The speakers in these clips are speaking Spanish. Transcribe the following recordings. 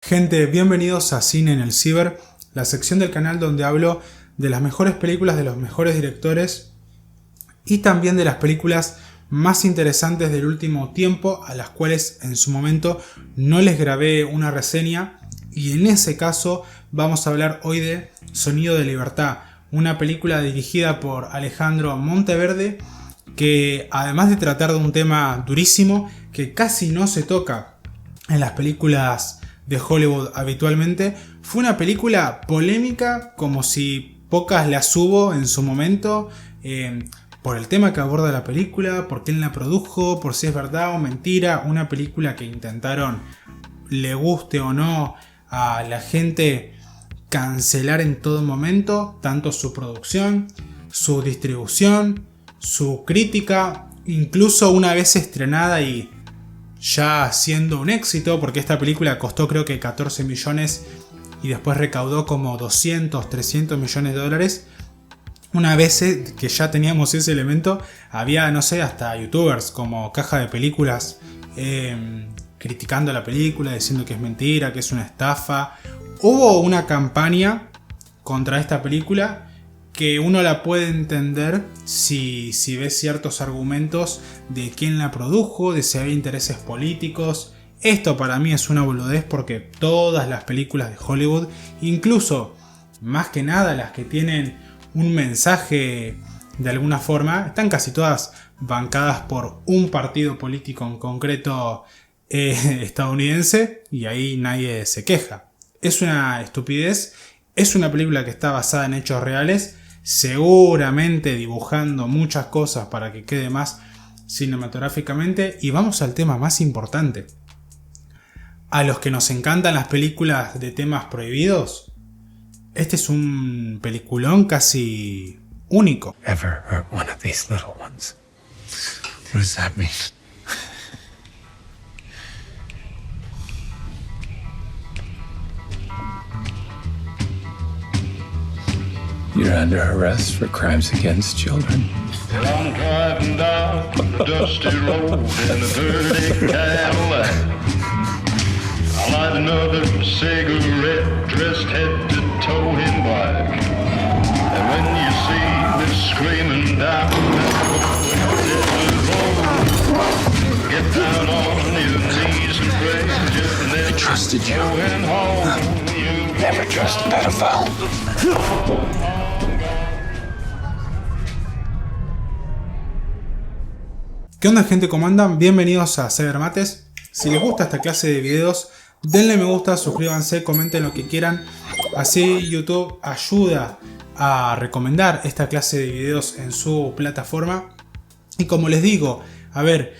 Gente, bienvenidos a Cine en el Ciber, la sección del canal donde hablo de las mejores películas de los mejores directores y también de las películas más interesantes del último tiempo, a las cuales en su momento no les grabé una reseña, y en ese caso vamos a hablar hoy de Sonido de Libertad, una película dirigida por Alejandro Monteverde, que además de tratar de un tema durísimo que casi no se toca en las películas de Hollywood habitualmente, fue una película polémica como si pocas las hubo en su momento, por el tema que aborda la película, por quién la produjo, por si es verdad o mentira. Una película que intentaron, le guste o no a la gente, cancelar en todo momento, tanto su producción, su distribución, su crítica, incluso una vez estrenada y ya siendo un éxito, porque esta película costó creo que 14 millones y después recaudó como 200, 300 millones de dólares. Una vez que ya teníamos ese elemento, había, no sé, hasta youtubers como Caja de Películas criticando la película, diciendo que es mentira, que es una estafa. Hubo una campaña contra esta película que uno la puede entender si ve ciertos argumentos de quién la produjo, de si había intereses políticos. Esto para mí es una boludez, porque todas las películas de Hollywood, incluso más que nada las que tienen un mensaje de alguna forma, están casi todas bancadas por un partido político en concreto estadounidense, y ahí nadie se queja. Es una estupidez, es una película que está basada en hechos reales, seguramente dibujando muchas cosas para que quede más cinematográficamente. Y vamos al tema más importante. A los que nos encantan las películas de temas prohibidos, este es un peliculón casi único. Ever hurt one of these little ones? What does that mean? You're under arrest for crimes against children. I'm driving down the dusty road in a dirty Cadillac. I light another cigarette, dressed head to toe in black. And when you see me screaming down that road, get down on your knees and pray. Just I trusted you. going home. Never trust a pedophile. ¿Qué onda, gente? ¿Cómo andan? Bienvenidos a Cybermates. Si les gusta esta clase de videos, denle me gusta, suscríbanse, comenten lo que quieran. Así YouTube ayuda a recomendar esta clase de videos en su plataforma. Y como les digo, a ver,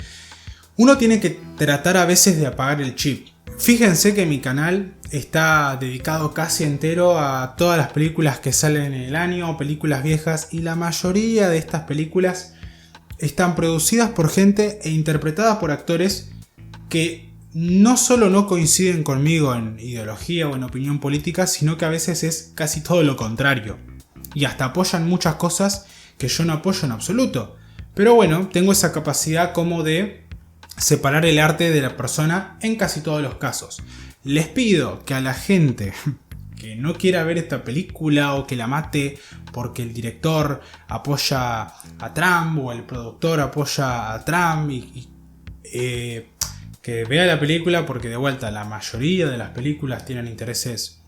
uno tiene que tratar a veces de apagar el chip. Fíjense que mi canal está dedicado casi entero a todas las películas que salen en el año, películas viejas, y la mayoría de estas películas están producidas por gente e interpretadas por actores que no solo no coinciden conmigo en ideología o en opinión política, sino que a veces es casi todo lo contrario. Y hasta apoyan muchas cosas que yo no apoyo en absoluto. Pero bueno, tengo esa capacidad como de separar el arte de la persona en casi todos los casos. Les pido que a la gente que no quiera ver esta película o que la mate porque el director apoya a Trump o el productor apoya a Trump, que vea la película, porque de vuelta la mayoría de las películas tienen intereses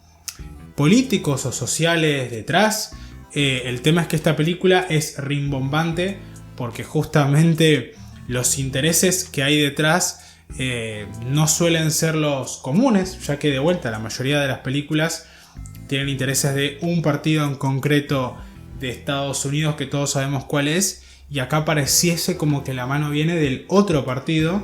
políticos o sociales detrás. El tema es que esta película es rimbombante porque justamente los intereses que hay detrás no suelen ser los comunes, ya que de vuelta la mayoría de las películas tienen intereses de un partido en concreto de Estados Unidos, que todos sabemos cuál es, y acá pareciese como que la mano viene del otro partido.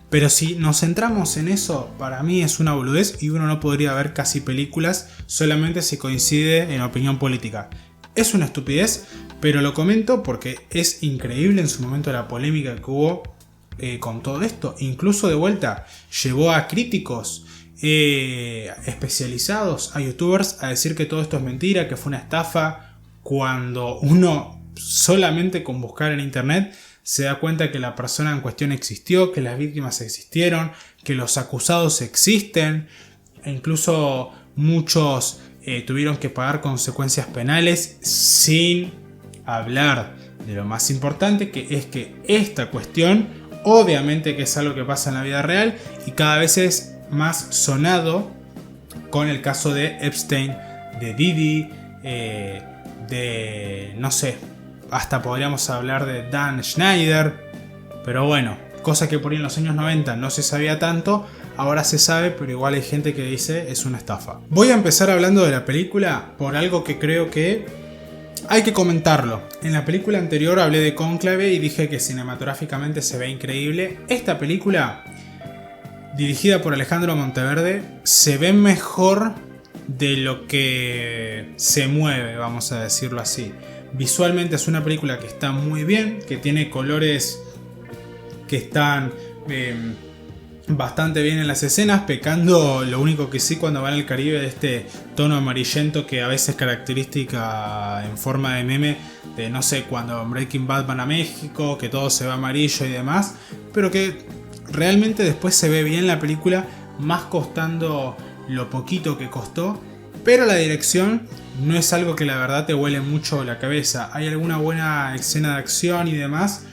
Pero si nos centramos en eso, para mí es una boludez, y uno no podría ver casi películas solamente si coincide en opinión política. Es una estupidez, pero lo comento porque es increíble en su momento la polémica que hubo con todo esto. Incluso de vuelta llevó a críticos especializados, a youtubers, a decir que todo esto es mentira, que fue una estafa, cuando uno solamente con buscar en internet se da cuenta que la persona en cuestión existió, que las víctimas existieron, que los acusados existen, incluso muchos tuvieron que pagar consecuencias penales, sin hablar de lo más importante, que es que esta cuestión obviamente que es algo que pasa en la vida real y cada vez es más sonado con el caso de Epstein, de Diddy, de no sé, hasta podríamos hablar de Dan Schneider, pero bueno, cosa que por ahí en los años 90 no se sabía tanto, ahora se sabe, pero igual hay gente que dice es una estafa. Voy a empezar hablando de la película por algo que creo que hay que comentarlo. En la película anterior hablé de Cónclave y dije que cinematográficamente se ve increíble. Esta película, dirigida por Alejandro Monteverde, se ve mejor de lo que se mueve, vamos a decirlo así. Visualmente es una película que está muy bien, que tiene colores que están bastante bien en las escenas, pecando lo único que sí cuando van al Caribe de este tono amarillento que a veces es característica en forma de meme de, no sé, cuando en Breaking Bad van a México, que todo se ve amarillo y demás, pero que realmente después se ve bien la película, más costando lo poquito que costó, pero la dirección no es algo que la verdad te huele mucho la cabeza. Hay alguna buena escena de acción y demás,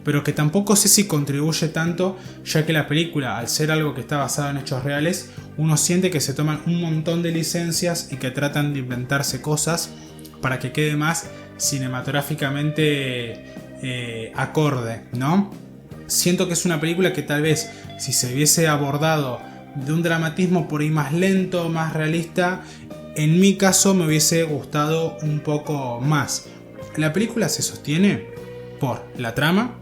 pero que tampoco sé si contribuye tanto, ya que la película, al ser algo que está basado en hechos reales, uno siente que se toman un montón de licencias y que tratan de inventarse cosas para que quede más cinematográficamente acorde, ¿no? Siento que es una película que tal vez si se hubiese abordado de un dramatismo por ahí más lento, más realista, en mi caso me hubiese gustado un poco más. La película se sostiene por la trama,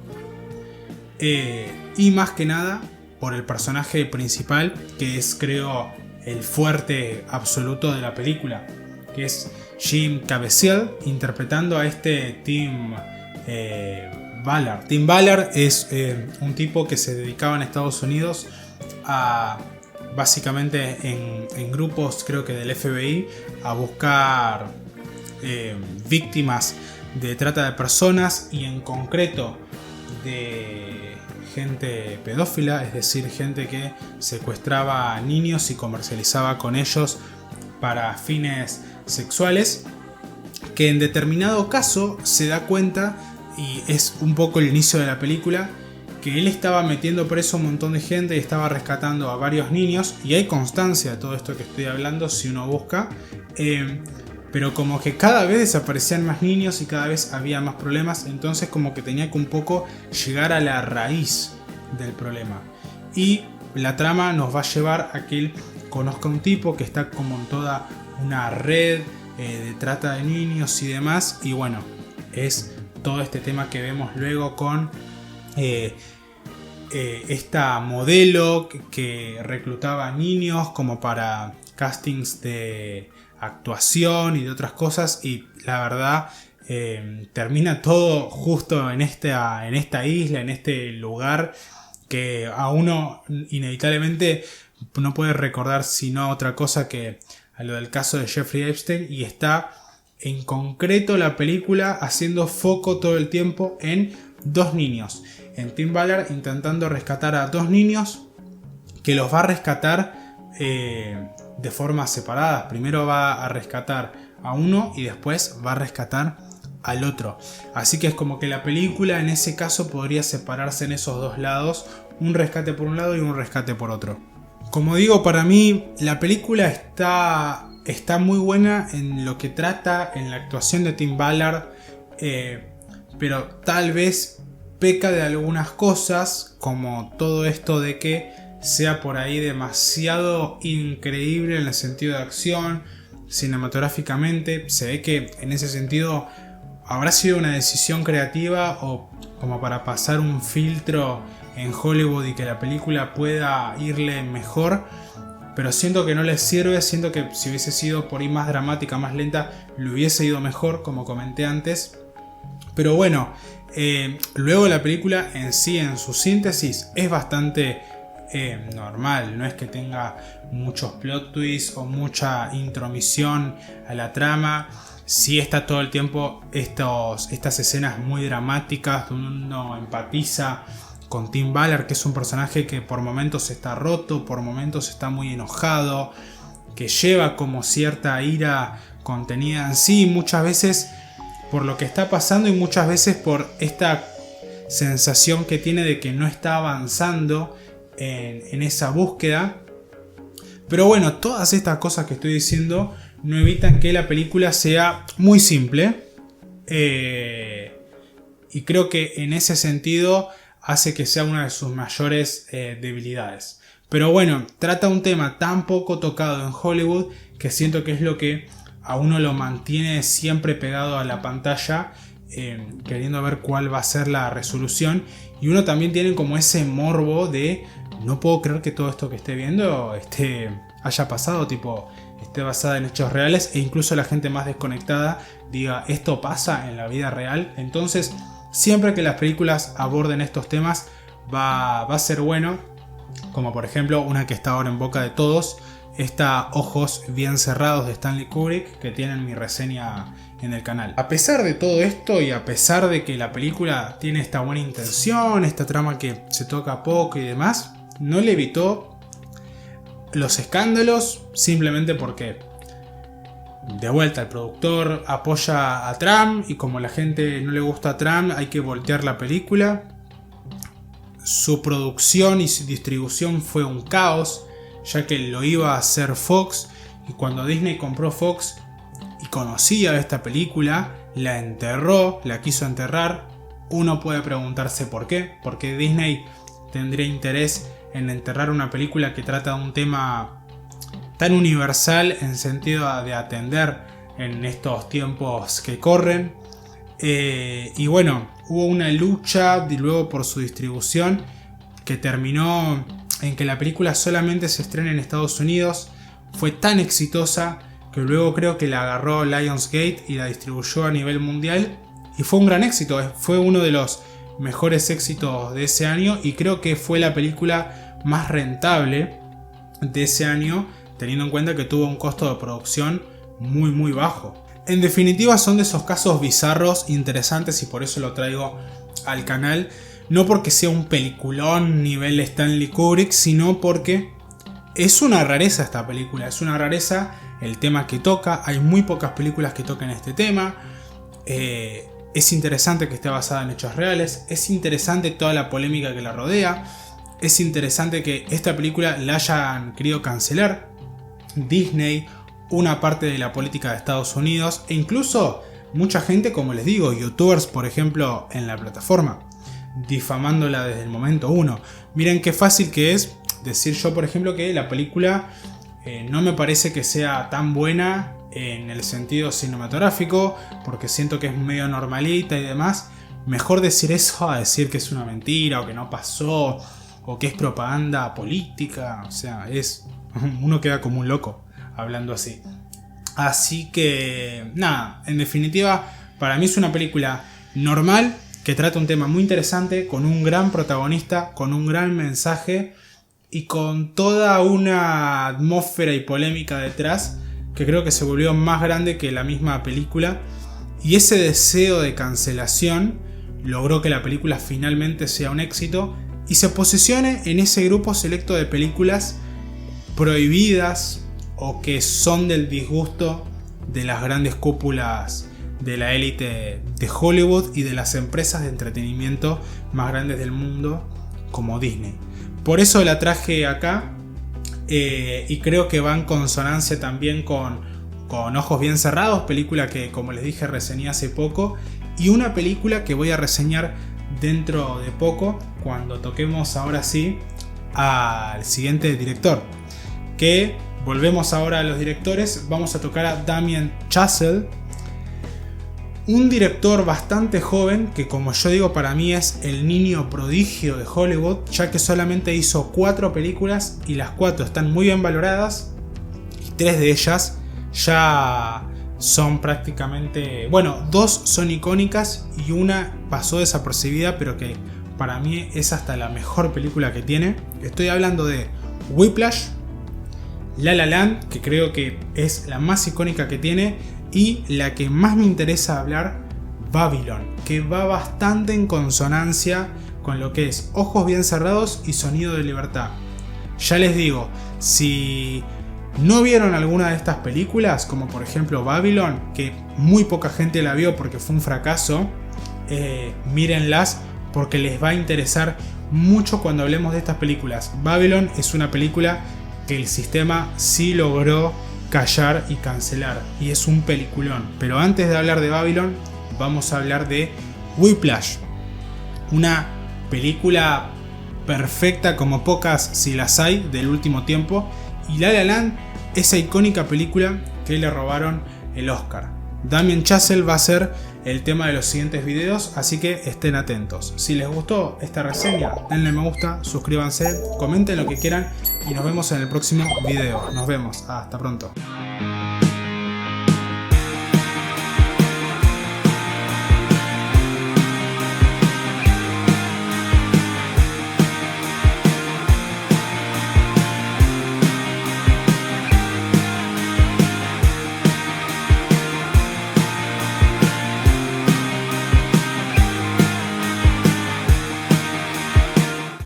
y más que nada por el personaje principal, que es, creo, el fuerte absoluto de la película, que es Jim Caviezel interpretando a este Tim Ballard. Tim Ballard es un tipo que se dedicaba en Estados Unidos a, básicamente en grupos, creo que del FBI, a buscar víctimas de trata de personas y en concreto de gente pedófila, es decir, gente que secuestraba a niños y comercializaba con ellos para fines sexuales, que en determinado caso se da cuenta, y es un poco el inicio de la película, que él estaba metiendo preso a un montón de gente y estaba rescatando a varios niños, y hay constancia de todo esto que estoy hablando si uno busca, pero como que cada vez desaparecían más niños y cada vez había más problemas, entonces como que tenía que un poco llegar a la raíz del problema. Y la trama nos va a llevar a que él conozca a un tipo que está como en toda una red de trata de niños y demás, y bueno, es todo este tema que vemos luego con esta modelo que reclutaba niños como para castings de actuación y de otras cosas, y la verdad termina todo justo en esta isla, en este lugar que a uno inevitablemente no puede recordar sino otra cosa que a lo del caso de Jeffrey Epstein, y está en concreto la película haciendo foco todo el tiempo en dos niños, en Tim Ballard intentando rescatar a dos niños, que los va a rescatar de formas separadas. Primero va a rescatar a uno y después va a rescatar al otro. Así que es como que la película en ese caso podría separarse en esos dos lados, un rescate por un lado y un rescate por otro. Como digo, para mí la película está muy buena en lo que trata, en la actuación de Tim Ballard, pero tal vez peca de algunas cosas, como todo esto de que sea por ahí demasiado increíble en el sentido de acción. Cinematográficamente se ve que en ese sentido habrá sido una decisión creativa o como para pasar un filtro en Hollywood y que la película pueda irle mejor, pero siento que no le sirve. Siento que si hubiese sido por ahí más dramática, más lenta, le hubiese ido mejor, como comenté antes. Pero bueno, luego la película en sí, en su síntesis, es bastante normal. No es que tenga muchos plot twists o mucha intromisión a la trama. Sí está todo el tiempo estas escenas muy dramáticas donde uno empatiza con Tim Ballard, que es un personaje que por momentos está roto, por momentos está muy enojado, que lleva como cierta ira contenida en sí, muchas veces por lo que está pasando y muchas veces por esta sensación que tiene de que no está avanzando en esa búsqueda. Pero bueno, todas estas cosas que estoy diciendo no evitan que la película sea muy simple, y creo que en ese sentido hace que sea una de sus mayores debilidades. Pero bueno, trata un tema tan poco tocado en Hollywood que siento que es lo que a uno lo mantiene siempre pegado a la pantalla, queriendo ver cuál va a ser la resolución. Y uno también tiene como ese morbo de no puedo creer que todo esto que esté viendo haya pasado, tipo esté basada en hechos reales, e incluso la gente más desconectada diga esto pasa en la vida real. Entonces siempre que las películas aborden estos temas va a ser bueno, como por ejemplo una que está ahora en boca de todos, esta Ojos bien cerrados de Stanley Kubrick, que tienen mi reseña en el canal. A pesar de todo esto y a pesar de que la película tiene esta buena intención, esta trama que se toca poco y demás, no le evitó los escándalos simplemente porque de vuelta el productor apoya a Trump y como a la gente no le gusta a Trump hay que voltear la película. Su producción y su distribución fue un caos, ya que lo iba a hacer Fox, y cuando Disney compró Fox y conocía esta película, la enterró, la quiso enterrar. Uno puede preguntarse por qué, porque Disney tendría interés en enterrar una película que trata de un tema tan universal en sentido de atender en estos tiempos que corren. Y bueno, hubo una lucha luego por su distribución que terminó en que la película solamente se estrena en Estados Unidos. Fue tan exitosa que luego creo que la agarró Lionsgate y la distribuyó a nivel mundial, y fue un gran éxito. Fue uno de los mejores éxitos de ese año y creo que fue la película más rentable de ese año, teniendo en cuenta que tuvo un costo de producción muy muy bajo. En definitiva, son de esos casos bizarros, interesantes, y por eso lo traigo al canal. No porque sea un peliculón nivel Stanley Kubrick, sino porque es una rareza esta película. Es una rareza el tema que toca. Hay muy pocas películas que toquen este tema. Es interesante que esté basada en hechos reales. Es interesante toda la polémica que la rodea. Es interesante que esta película la hayan querido cancelar Disney, una parte de la política de Estados Unidos, e incluso mucha gente, como les digo, youtubers por ejemplo en la plataforma, difamándola desde el momento 1. Miren qué fácil que es decir yo por ejemplo que la película no me parece que sea tan buena en el sentido cinematográfico, porque siento que es medio normalita y demás. Mejor decir eso a decir que es una mentira o que no pasó o que es propaganda política. O sea, uno queda como un loco hablando así. Así que nada, en definitiva para mí es una película normal que trata un tema muy interesante, con un gran protagonista, con un gran mensaje y con toda una atmósfera y polémica detrás que creo que se volvió más grande que la misma película, y ese deseo de cancelación logró que la película finalmente sea un éxito y se posicione en ese grupo selecto de películas prohibidas o que son del disgusto de las grandes cúpulas de la élite de Hollywood y de las empresas de entretenimiento más grandes del mundo como Disney. Por eso la traje acá, y creo que va en consonancia también con Ojos bien cerrados, película que como les dije reseñé hace poco, y una película que voy a reseñar dentro de poco cuando toquemos ahora sí al siguiente director. Que volvemos ahora a los directores, vamos a tocar a Damien Chazelle, un director bastante joven que, como yo digo, para mí es el niño prodigio de Hollywood, ya que solamente hizo 4 películas y las 4 están muy bien valoradas, y 3 de ellas ya son prácticamente, bueno, 2 son icónicas y una pasó desapercibida, pero que para mí es hasta la mejor película que tiene. Estoy hablando de Whiplash, La La Land, que creo que es la más icónica que tiene, y la que más me interesa hablar, Babylon, que va bastante en consonancia con lo que es ojos bien cerrados y sonido de libertad. Ya les digo, si no vieron alguna de estas películas, como por ejemplo Babylon, que muy poca gente la vio porque fue un fracaso, mírenlas porque les va a interesar mucho cuando hablemos de estas películas. Babylon es una película que el sistema sí logró callar y cancelar, y es un peliculón. Pero antes de hablar de Babylon, vamos a hablar de Whiplash, una película perfecta como pocas si las hay del último tiempo, y La La Land, esa icónica película que le robaron el Oscar. Damien Chazelle va a ser el tema de los siguientes videos, así que estén atentos. Si les gustó esta reseña, denle me gusta, suscríbanse, comenten lo que quieran y nos vemos en el próximo video. Nos vemos, hasta pronto.